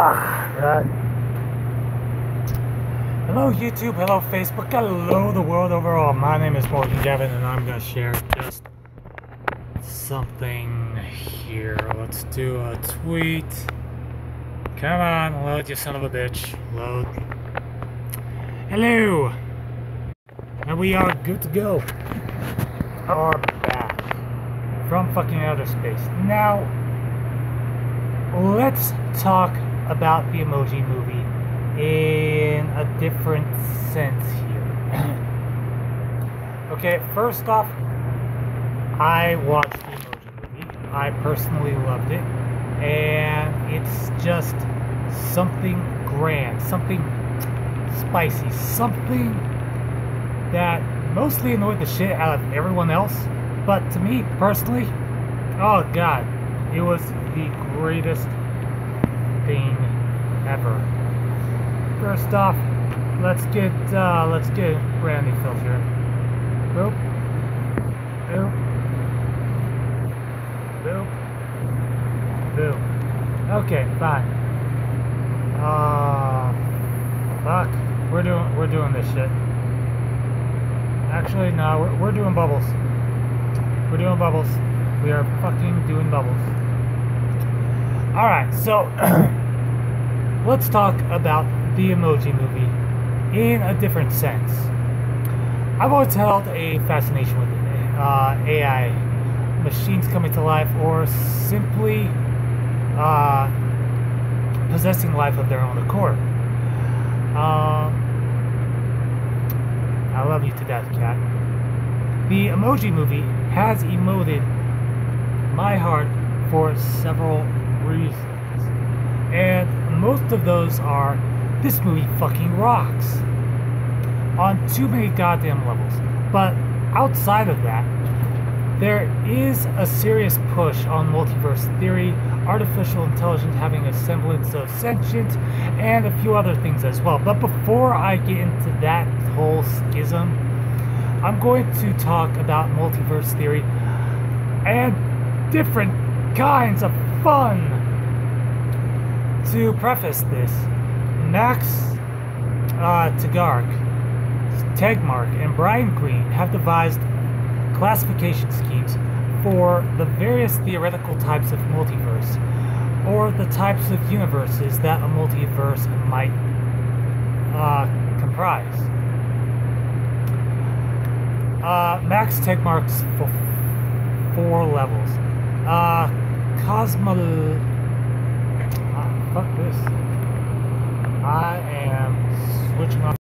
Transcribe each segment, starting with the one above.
Right. Hello YouTube, hello Facebook, hello the world overall. My name is Gavin and I'm gonna share just something here. Let's do a tweet. Come on, load, you son of a bitch. Load. Hello! And we are good to go. Are back from fucking outer space. Now, let's talk about the Emoji movie in a different sense here. Okay, first off, I watched the Emoji movie. I personally loved it. And it's just something grand, something spicy, something that mostly annoyed the shit out of everyone else. But to me, personally, oh god, it was the greatest thing ever. First off, let's get brandy filter. Boop. Boop. Boop. Boop. Okay, fine. Fuck. We're doing this shit. Actually, no, we're doing bubbles. We're doing bubbles. We are fucking doing bubbles. Alright, so let's talk about the Emoji movie in a different sense. I've always held a fascination with AI, machines coming to life, or simply possessing life of their own accord. I love you to death, cat. The Emoji movie has emoted my heart for several reasons. And most of those are, this movie fucking rocks. On too many goddamn levels. But outside of that, there is a serious push on multiverse theory, artificial intelligence having a semblance of sentience, and a few other things as well. But before I get into that whole schism, I'm going to talk about multiverse theory and different kinds of fun. To preface this, Max Tegmark, and Brian Greene have devised classification schemes for the various theoretical types of multiverse, or the types of universes that a multiverse might comprise. Max Tegmark's four levels. Fuck this. I am switching off.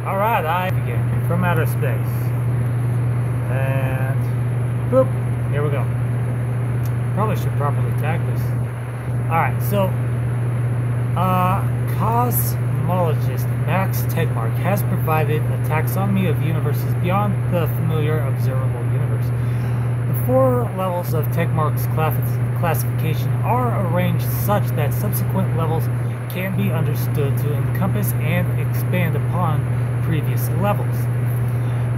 Alright, I begin from outer space. And boop, here we go. Probably should properly tag this. Alright, so cosmologist Max Tegmark has provided a taxonomy of universes beyond the familiar observable universe. The four levels of Tegmark's classification are arranged such that subsequent levels can be understood to encompass and expand upon previous levels.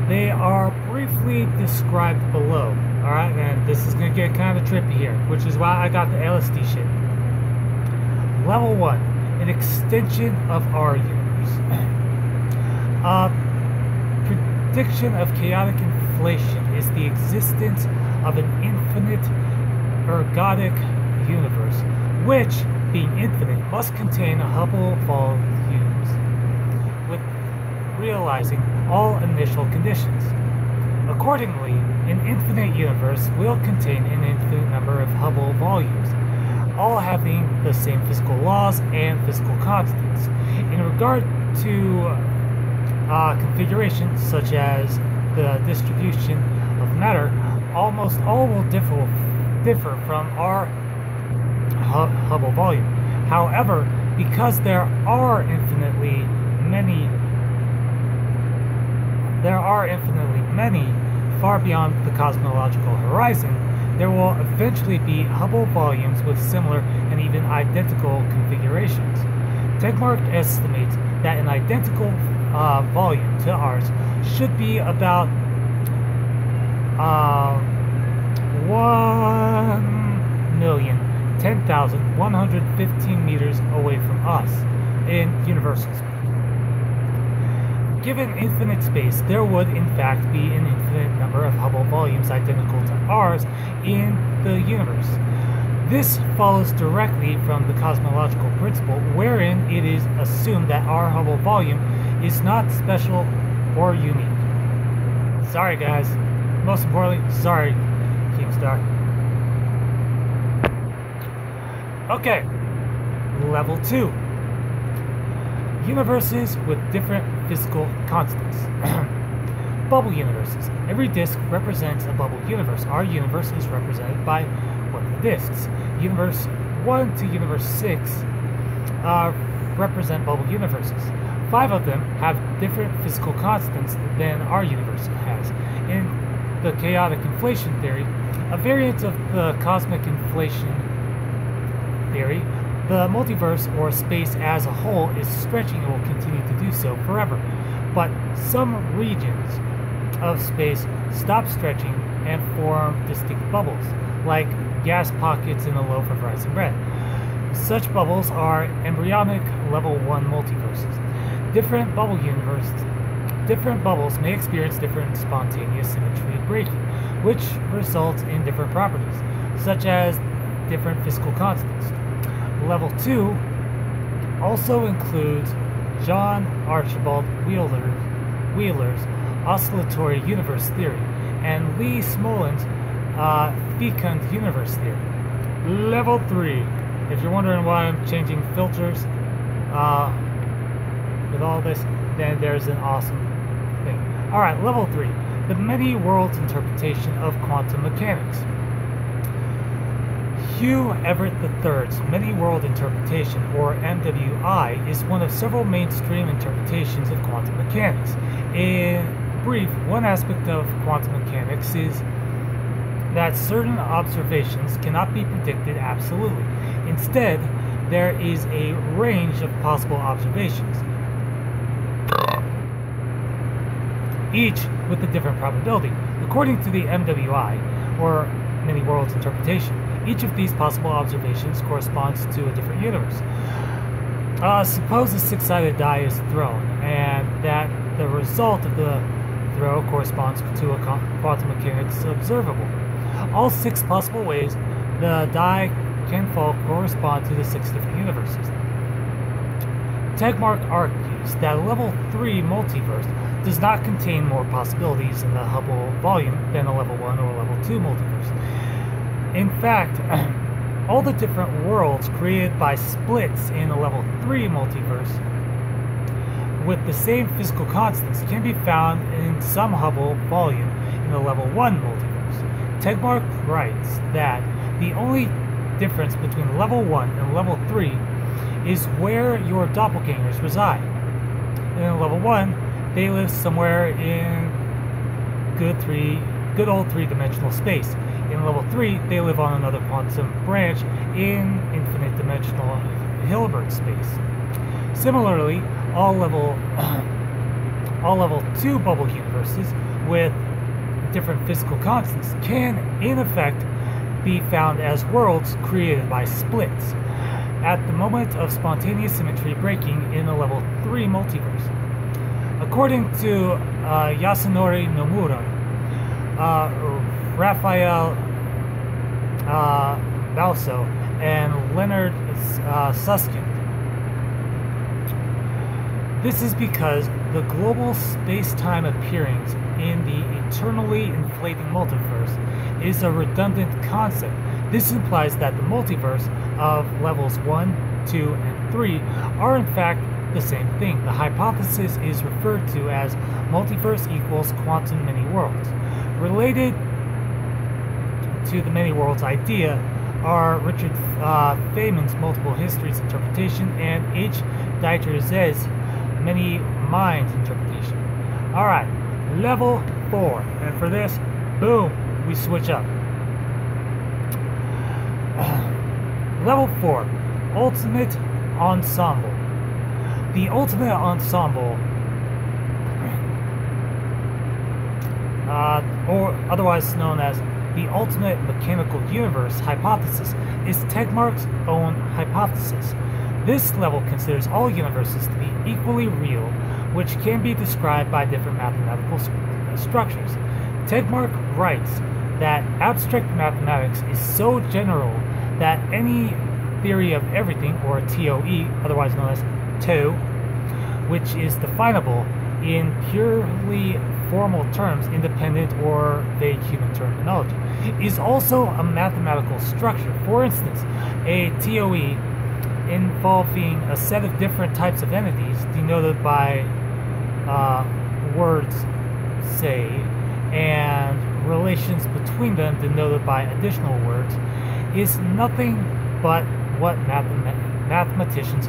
They are briefly described below. Alright, and this is going to get kind of trippy here, which is why I got the LSD shit. Level 1, an extension of our universe. Prediction of chaotic inflation is the existence of an infinite ergodic universe, which, being infinite, must contain Hubble volumes, with realizing all initial conditions. Accordingly, an infinite universe will contain an infinite number of Hubble volumes, all having the same physical laws and physical constants. In regard to configurations such as the distribution of matter, almost all will differ from our Hubble volume. However, because there are infinitely many far beyond the cosmological horizon, there will eventually be Hubble volumes with similar and even identical configurations. Tegmark estimates that an identical volume to ours should be about 1,115 meters away from us in universal speed. Given infinite space, there would in fact be an infinite number of Hubble volumes identical to ours in the universe. This follows directly from the cosmological principle, wherein it is assumed that our Hubble volume is not special or unique. Sorry guys. Most importantly, sorry, Keemstar. Okay, level 2. Universes with different physical constants. Bubble universes. Every disk represents a bubble universe. Our universe is represented by one of the disks. Universe 1 to Universe 6 represent bubble universes. 5 of them have different physical constants than our universe has. In the chaotic inflation theory, a variant of the cosmic inflation theory, the multiverse or space as a whole is stretching and will continue to do so forever. But some regions of space stop stretching and form distinct bubbles, like gas pockets in a loaf of rice and bread. Such bubbles are embryonic level 1 multiverses. Different bubbles may experience different spontaneous symmetry breaking, which results in different properties, such as different physical constants. Level 2 also includes John Archibald Wheeler's oscillatory universe theory and Lee Smolin's fecund universe theory. Level 3. If you're wondering why I'm changing filters with all this, then there's an awesome thing. Alright, level 3. The many worlds interpretation of quantum mechanics. Hugh Everett III's many world interpretation, or MWI, is one of several mainstream interpretations of quantum mechanics. In brief, one aspect of quantum mechanics is that certain observations cannot be predicted absolutely. Instead, there is a range of possible observations, each with a different probability. According to the MWI, or many worlds interpretation, each of these possible observations corresponds to a different universe. Suppose a six-sided die is thrown, and that the result of the throw corresponds to a quantum mechanics observable. All 6 possible ways the die can fall correspond to the 6 different universes. Tegmark argues that a level 3 multiverse does not contain more possibilities in the Hubble volume than a level 1 or level 2 multiverse. In fact, all the different worlds created by splits in a level 3 multiverse with the same physical constants can be found in some Hubble volume in the level 1 multiverse. Tegmark writes that the only difference between level 1 and level 3 is where your doppelgangers reside. In level 1, they live somewhere in good old three-dimensional space. In level 3, they live on another quantum branch in infinite dimensional Hilbert space. Similarly, all level 2 bubble universes with different physical constants can, in effect, be found as worlds created by splits at the moment of spontaneous symmetry breaking in a level 3 multiverse. According to Yasunori Nomura, Raphael Balso, and Leonard Susskind, this is because the global space-time appearings in the eternally inflating multiverse is a redundant concept. This implies that the multiverse of levels 1, 2, and 3 are in fact the same thing. The hypothesis is referred to as multiverse equals quantum many worlds. Related to the many worlds idea are Richard Feynman's multiple histories interpretation and H. Dieter Z's many minds interpretation. Alright, level 4. And for this, boom, we switch up. Level 4, Ultimate Ensemble. The Ultimate Ensemble, or otherwise known as the ultimate mechanical universe hypothesis is Tegmark's own hypothesis. This level considers all universes to be equally real, which can be described by different mathematical structures. Tegmark writes that abstract mathematics is so general that any theory of everything, or TOE, otherwise known as TOE, which is definable in purely formal terms, independent or vague human terminology, is also a mathematical structure. For instance, a TOE involving a set of different types of entities denoted by words, say, and relations between them denoted by additional words, is nothing but what mathematicians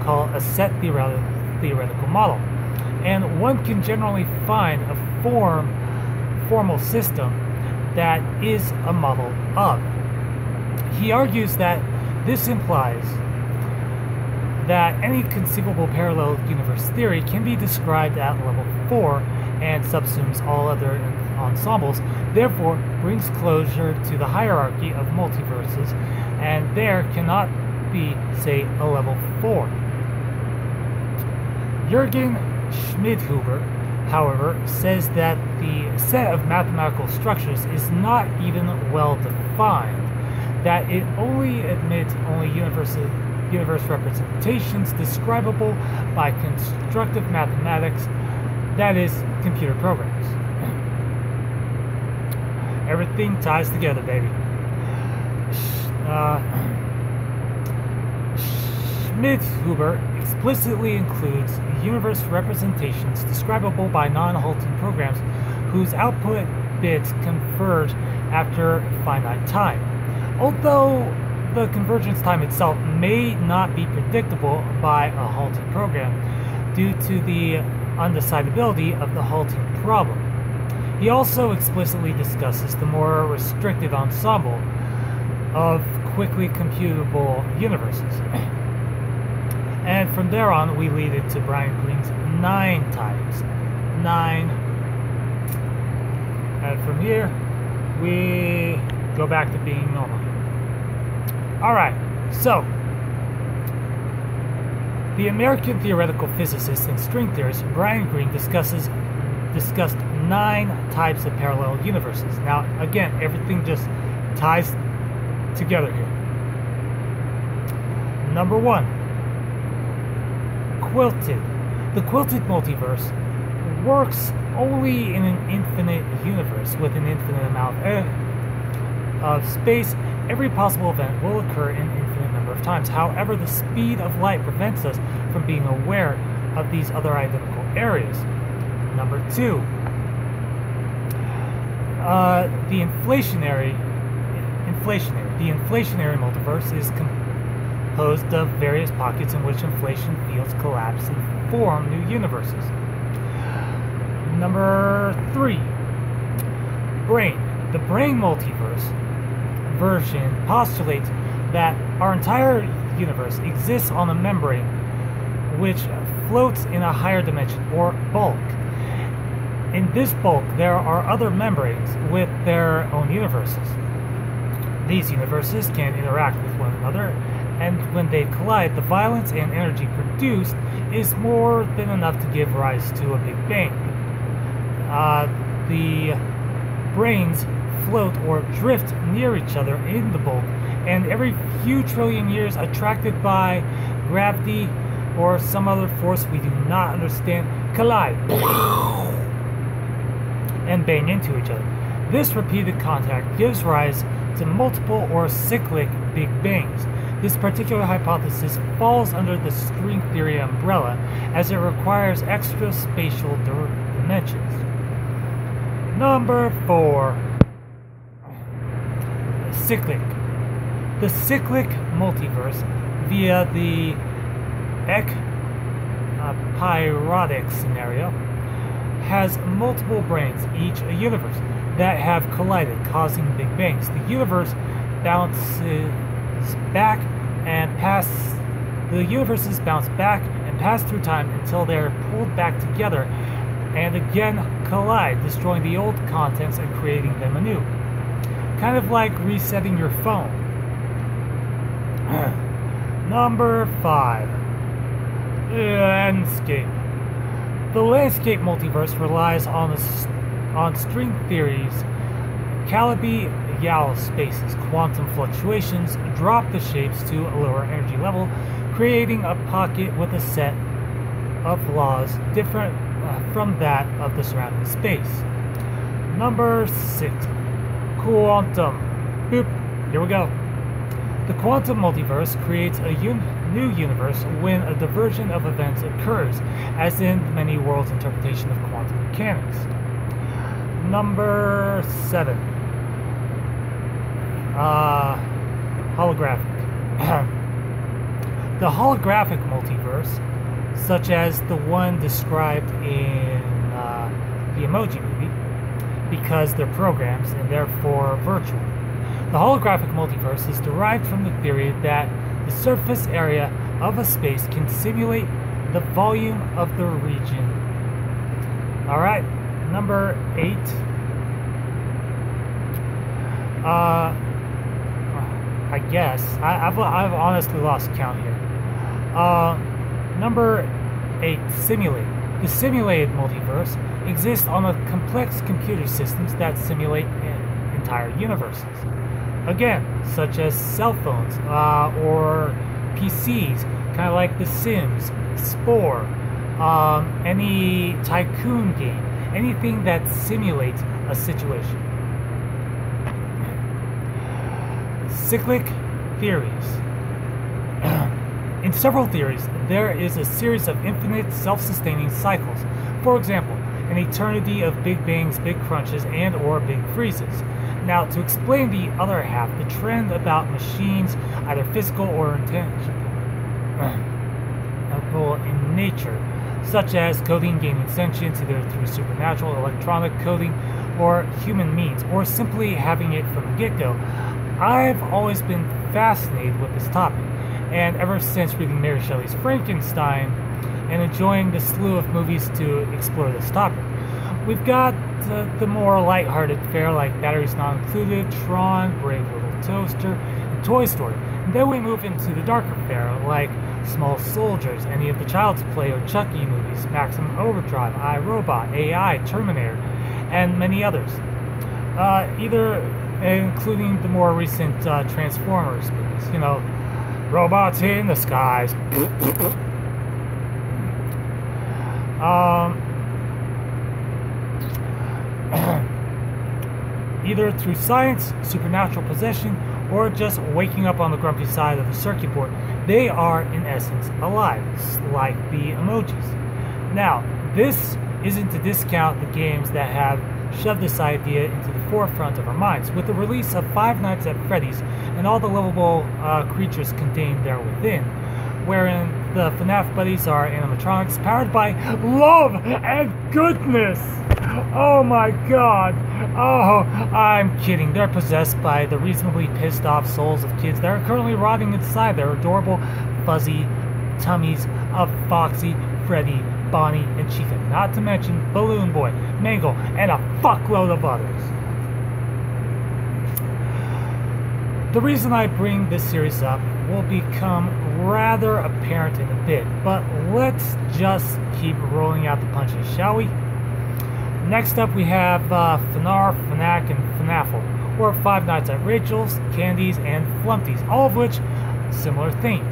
call a set theoretical model. And one can generally find a formal system that is a model of. He argues that this implies that any conceivable parallel universe theory can be described at level 4 and subsumes all other ensembles, therefore brings closure to the hierarchy of multiverses, and there cannot be, say, a level 4. Jürgen Schmidhuber, however, says that the set of mathematical structures is not even well defined, that it only admits universe representations describable by constructive mathematics, that is, computer programs. Everything ties together, baby. Schmidhuber explicitly includes universe representations describable by non-halting programs whose output bits converge after finite time. Although the convergence time itself may not be predictable by a halting program due to the undecidability of the halting problem. He also explicitly discusses the more restricted ensemble of quickly computable universes. And from there on, we lead it to Brian Greene's 9 types. 9. And from here, we go back to being normal. Alright, so the American theoretical physicist and string theorist Brian Greene discussed 9 types of parallel universes. Now, again, everything just ties together here. Number 1, Quilted. The Quilted Multiverse works only in an infinite universe with an infinite amount of space. Every possible event will occur an infinite number of times. However, the speed of light prevents us from being aware of these other identical areas. Number 2, the inflationary multiverse is composed of various pockets in which inflation fields collapse and form new universes. Number 3, Brain. The Brain multiverse version postulates that our entire universe exists on a membrane which floats in a higher dimension, or bulk. In this bulk, there are other membranes with their own universes. These universes can interact with one another, and when they collide, the violence and energy produced is more than enough to give rise to a Big Bang. The brains float or drift near each other in the bulk, and every few trillion years, attracted by gravity or some other force we do not understand, collide and bang into each other. This repeated contact gives rise to multiple or cyclic Big Bangs. This particular hypothesis falls under the string theory umbrella, as it requires extra spatial dimensions. Number 4, cyclic. The cyclic multiverse, via the ekpyrotic scenario, has multiple brains, each a universe, that have collided, causing Big Bangs. The universe bounces back and the universes bounce back and pass through time until they are pulled back together and again collide, destroying the old contents and creating them anew. kind of like resetting your phone. Number 5. Landscape. The landscape multiverse relies on string theories. Calabi-Yau spaces, quantum fluctuations drop the shapes to a lower energy level, creating a pocket with a set of laws different from that of the surrounding space. Number 6. Quantum. Boop. Here we go. The quantum multiverse creates a new universe when a diversion of events occurs, as in the many worlds interpretation of quantum mechanics. Number 7. Holographic. The holographic multiverse, such as the one described in the Emoji movie, because they're programs and therefore virtual. The holographic multiverse is derived from the theory that the surface area of a space can simulate the volume of the region. Alright, number 8. I guess. I've honestly lost count here. Number 8, simulate. The simulated multiverse exists on a complex computer systems that simulate entire universes. Again, such as cell phones or PCs, kind of like The Sims, Spore, any tycoon game, anything that simulates a situation. Cyclic theories. In several theories, there is a series of infinite self-sustaining cycles. For example, an eternity of big bangs, big crunches, and or big freezes. Now, to explain the other half, the trend about machines, either physical or intangible in nature, such as coding gaining sentience either through supernatural electronic coding or human means, or simply having it from the get-go, I've always been fascinated with this topic, and ever since reading Mary Shelley's Frankenstein and enjoying the slew of movies to explore this topic. We've got the more lighthearted fare like Batteries Not Included, Tron, Brave Little Toaster, and Toy Story. And then we move into the darker fare like Small Soldiers, any of the Child's Play or Chucky movies, Maximum Overdrive, iRobot, AI, Terminator, and many others. Including the more recent Transformers movies, you know, robots in the skies. Either through science, supernatural possession, or just waking up on the grumpy side of the circuit board, they are in essence alive, like the emojis. Now, this isn't to discount the games that have shoved this idea into the forefront of our minds. With the release of Five Nights at Freddy's and all the lovable creatures contained there within, wherein the FNAF buddies are animatronics powered by love and goodness. Oh my god. Oh, I'm kidding. They're possessed by the reasonably pissed off souls of kids that are currently rotting inside their adorable, fuzzy tummies of Foxy, Freddy, Bonnie, and Chica, not to mention Balloon Boy, Mangle, and a fuckload of others. The reason I bring this series up will become rather apparent in a bit, but let's just keep rolling out the punches, shall we? Next up we have FNAR, FNAC, and FNAFL, or Five Nights at Rachel's, Candies, and Flumpties, all of which similar theme.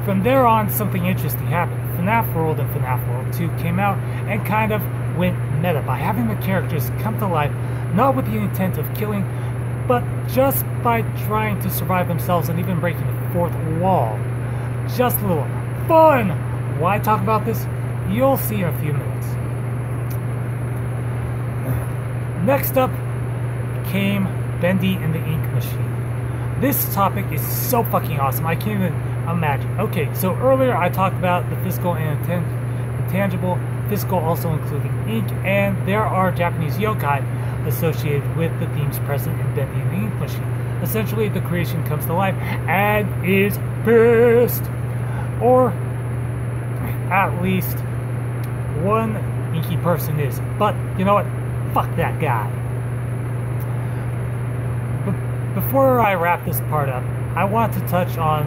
From there on, something interesting happened. FNAF World and FNAF World 2 came out and kind of went meta by having the characters come to life, not with the intent of killing, but just by trying to survive themselves and even breaking the fourth wall. Just a little fun! Why talk about this? You'll see in a few minutes. Next up came Bendy and the Ink Machine. This topic is so fucking awesome, I can't even imagine. Okay, so earlier I talked about the physical and intangible, physical also including ink, and there are Japanese yokai associated with the themes present in Bendy and the Ink Machine. Essentially, the creation comes to life and is pissed. Or, at least, one inky person is. But, you know what? Fuck that guy. before I wrap this part up, I want to touch on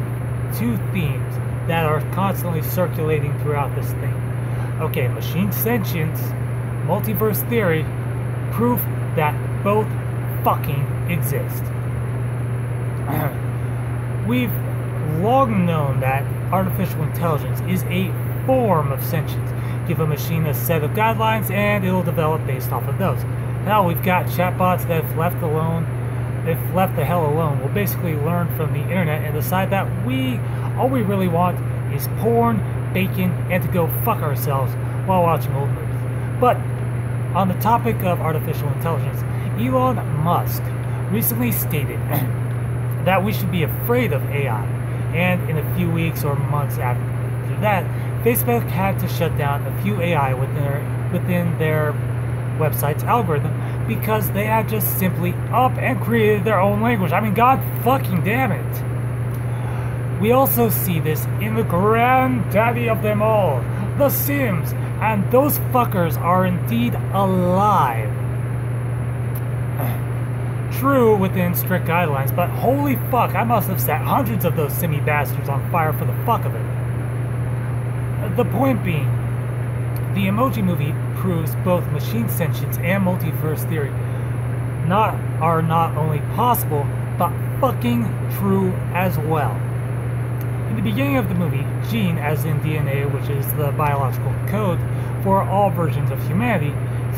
two themes that are constantly circulating throughout this thing. Okay, machine sentience, multiverse theory, proof that both fucking exist. We've long known that artificial intelligence is a form of sentience. Give a machine a set of guidelines and it'll develop based off of those. Hell, we've got chatbots that if left the hell alone, will basically learn from the internet and decide that all we really want is porn, bacon, and to go fuck ourselves while watching old movies. But on the topic of artificial intelligence, Elon Musk recently stated that we should be afraid of AI, and in a few weeks or months after that, Facebook had to shut down a few AI within their website's algorithm because they had just simply up and created their own language. I mean, god fucking damn it. We also see this in the granddaddy of them all, The Sims, and those fuckers are indeed alive. True, within strict guidelines, but holy fuck, I must have set hundreds of those simmy bastards on fire for the fuck of it. The point being, the Emoji movie proves both machine sentience and multiverse theory are not only possible, but fucking true as well. In the beginning of the movie, gene, as in DNA, which is the biological code for all versions of humanity,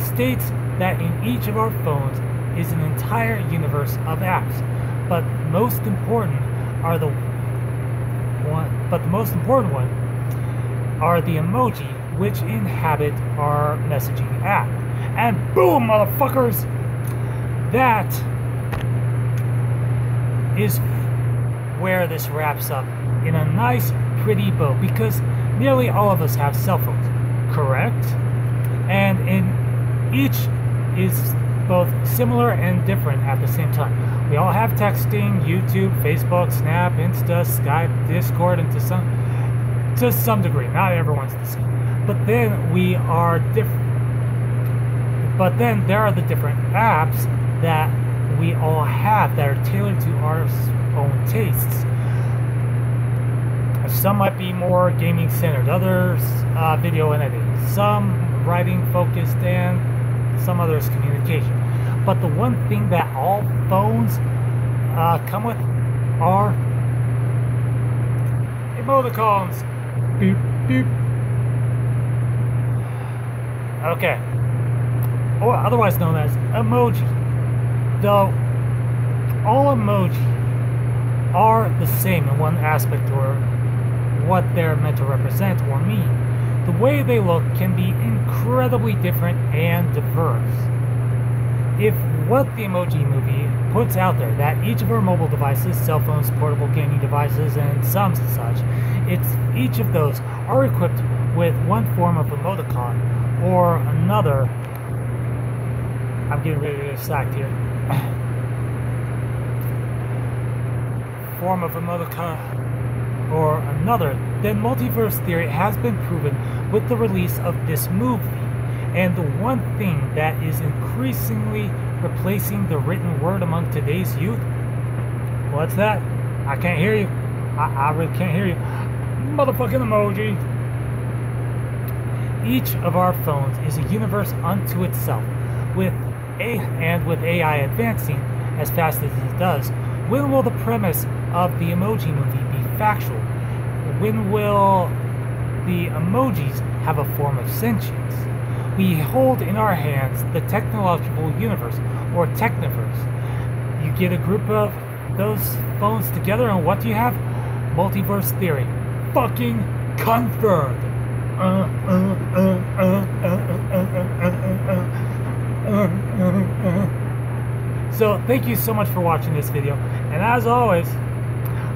states that in each of our phones is an entire universe of apps. But the most important one are the emoji, which inhabit our messaging app. And boom, motherfuckers! That is where this wraps up in a nice, pretty bow, because nearly all of us have cell phones, correct? And in each is both similar and different at the same time. We all have texting, YouTube, Facebook, Snap, Insta, Skype, Discord, and to some degree. Not everyone's the same. But then we are different. But then there are the different apps that we all have that are tailored to our own tastes. Some might be more gaming centered, others video and editing, some writing focused, and some others communication. But the one thing that all phones come with are emoticons. Beep, beep. Okay. Or otherwise known as emoji. Though all emoji are the same in one aspect or what they're meant to represent or mean, the way they look can be incredibly different and diverse. If what the Emoji movie puts out there, that each of our mobile devices, cell phones, portable gaming devices, and some such, each of those are equipped with one form of emoticon or another. I'm getting ready to get sacked here. Form of emoticon or another, then multiverse theory has been proven with the release of this movie. And the one thing that is increasingly replacing the written word among today's youth, what's that? I can't hear you. I really can't hear you. Motherfucking emoji. Each of our phones is a universe unto itself. With AI advancing as fast as it does, when will the premise of the Emoji movie be factual? When will the emojis have a form of sentience? We hold in our hands the technological universe, or techniverse. You get a group of those phones together, and what do you have? Multiverse theory. Fucking confirmed. So, thank you so much for watching this video, and as always,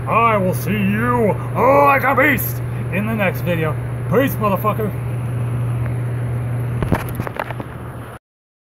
I will see you like a beast in the next video. Peace, motherfucker.